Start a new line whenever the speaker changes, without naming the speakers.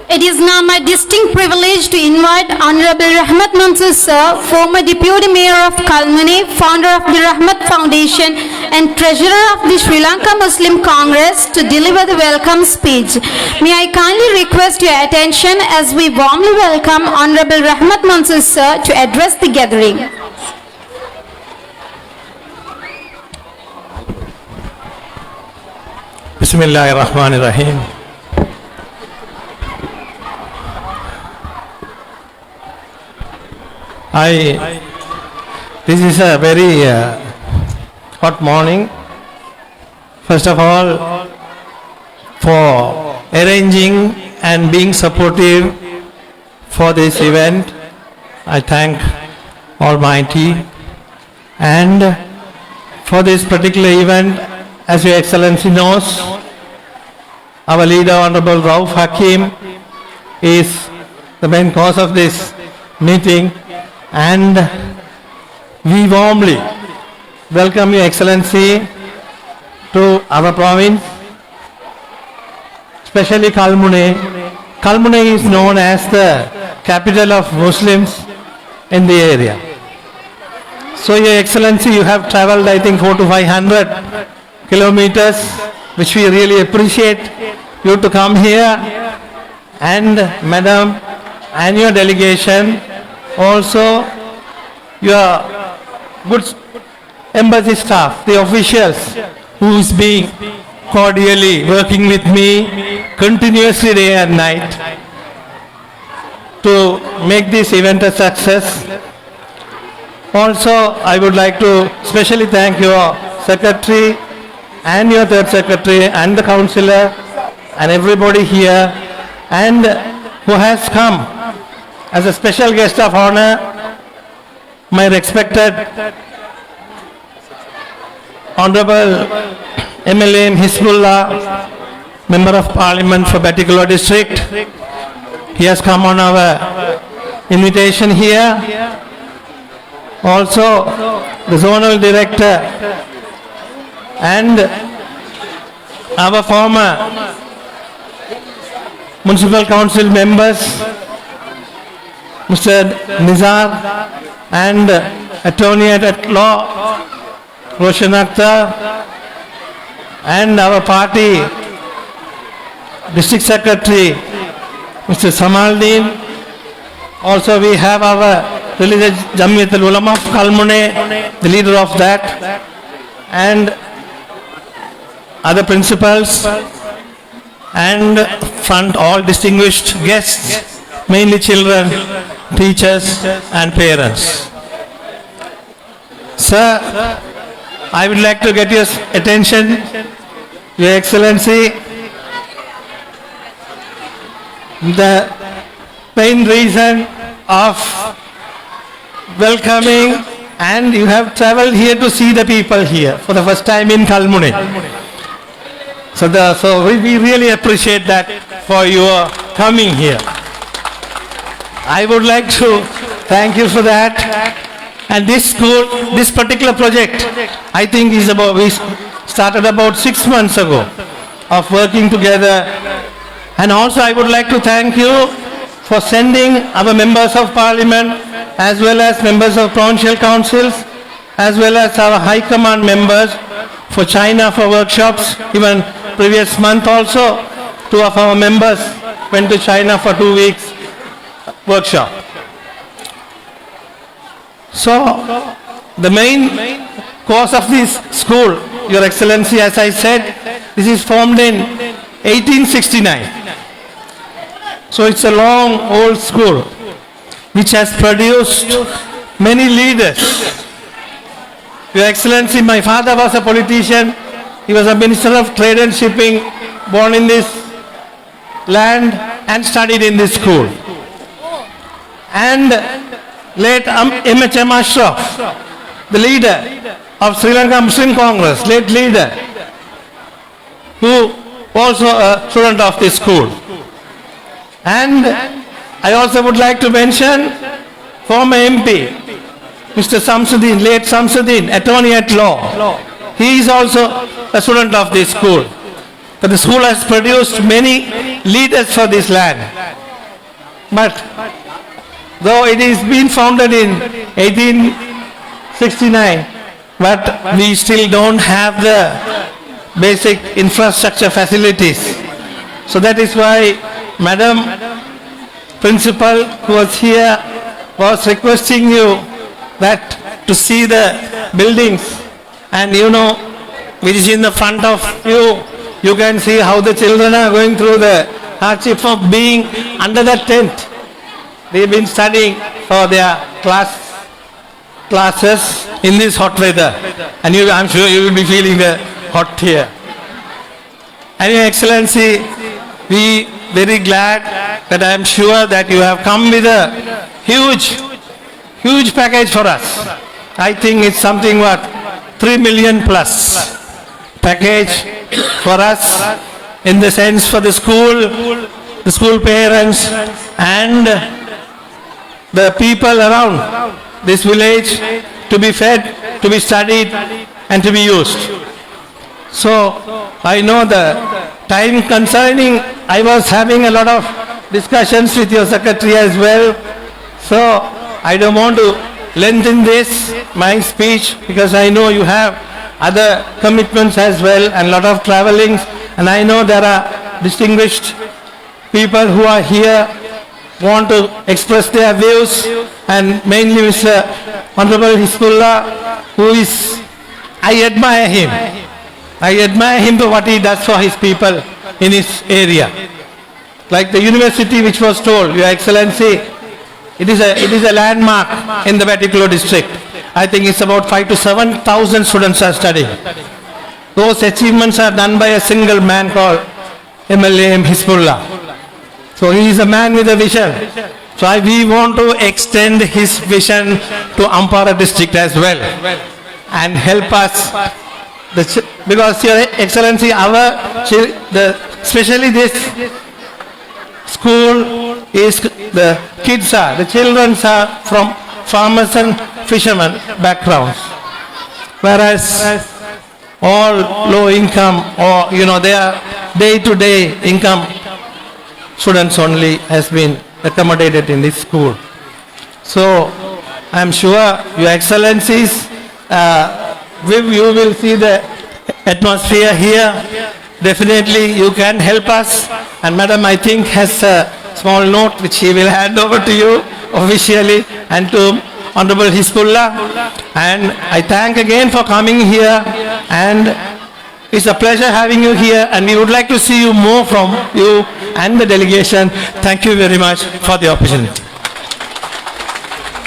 It is now my distinct privilege to invite Honorable Rahmat Mansur Sir, former Deputy Mayor of Kalmuni, founder of the Rahmat Foundation and Treasurer of the Sri Lanka Muslim Congress to deliver the welcome speech. May I kindly request your attention as we warmly welcome Honorable Rahmat Mansur Sir to address the gathering.
Bismillahirrahmanirrahim. This is a very hot morning. First of all, for arranging and being supportive for this event, I thank Almighty. And for this particular event, as Your Excellency knows, our leader, Honorable Rauf Hakim, is the main cause of this meeting, and we warmly welcome Your Excellency to our province, especially Kalmune. Kalmune is known as the capital of Muslims in the area. So Your Excellency, you have travelled I think 400 to 500 kilometers, which we really appreciate you to come here, and Madam and your delegation, also your good embassy staff, the officials who is being cordially working with me continuously day and night to make this event a success. Also, I would like to specially thank your secretary and your third secretary and the councillor and everybody here, and who has come as a special guest of honor, my respected Honorable MLA Hizbullah, Member of Parliament for Batticaloa District. He has come on our invitation here. Also, the Zonal Director and our former Municipal Council members, Mr. Nizar, and Attorney at Law, Roshan Akhtar, and our party District Secretary, Mr. Samaldeen. Also we have our religious Jamiyat al-Ulama of Kalmune, the leader of that, and other principals, and front all distinguished guests, mainly children, teachers and parents. Sir, I would like to get your attention, Your Excellency. The main reason of welcoming, and you have travelled here to see the people here for the first time in Kalmune. So we really appreciate that for your coming here. I would like to thank you for that. And this school, this particular project, I think is about, we started about 6 months ago of working together. And also I would like to thank you for sending our members of parliament, as well as members of provincial councils, as well as our high command members for China for workshops. Even previous month also, 2 of our members went to China for 2 weeks workshop. So, the main cause of this school, Your Excellency, as I said, this is formed in 1869. So it's a long old school which has produced many leaders. Your Excellency, my father was a politician. He was a Minister of Trade and Shipping, born in this land and studied in this school. And late M.H.M. Ashraf, the leader of Sri Lanka Muslim Congress, late leader, who also a student of this school. And I also would like to mention former MP, Mr. Samsuddin, late Samsuddin, attorney at law. He is also a student of this school. But the school has produced many leaders for this land. But though it is been founded in 1869, but we still don't have the basic infrastructure facilities. So that is why Madam Principal who was here was requesting you that to see the buildings, and which is in the front of you, you can see how the children are going through the hardship of being under that tent. They've been studying for their classes in this hot weather, and I'm sure you will be feeling the hot here. And Your Excellency, we very glad that I am sure that you have come with a huge package for us. I think it's something 3 million plus package for us, in the sense for the school parents and the people around this village to be fed, to be studied and to be used. So I know the time concerning, I was having a lot of discussions with your secretary as well. So I don't want to lengthen my speech, because I know you have other commitments as well and lot of travellings, and I know there are distinguished people who are here, want to express their views, and mainly Mr. Honorable Hizbullah, who is, I admire him. I admire him for what he does for his people in his area. Like the university which was told, Your Excellency, it is a landmark in the Batticaloa district. I think it's about 5,000 to 7,000 students are studying. Those achievements are done by a single man called MLA Hizbullah. So he is a man with a vision. So we want to extend his vision to Ampara district as well and help us. Because Your Excellency, especially this school is, the children are from farmers and fishermen backgrounds. Whereas all low income or, their day-to-day income students only has been accommodated in this school. So I am sure Your Excellencies, you will see the atmosphere here. Definitely you can help us, and Madam, I think, has a small note which he will hand over to you officially and to Honorable Hizbullah. And I thank again for coming here, and it's a pleasure having you here, and we would like to see you more from you and the delegation. Thank you very much for the opportunity.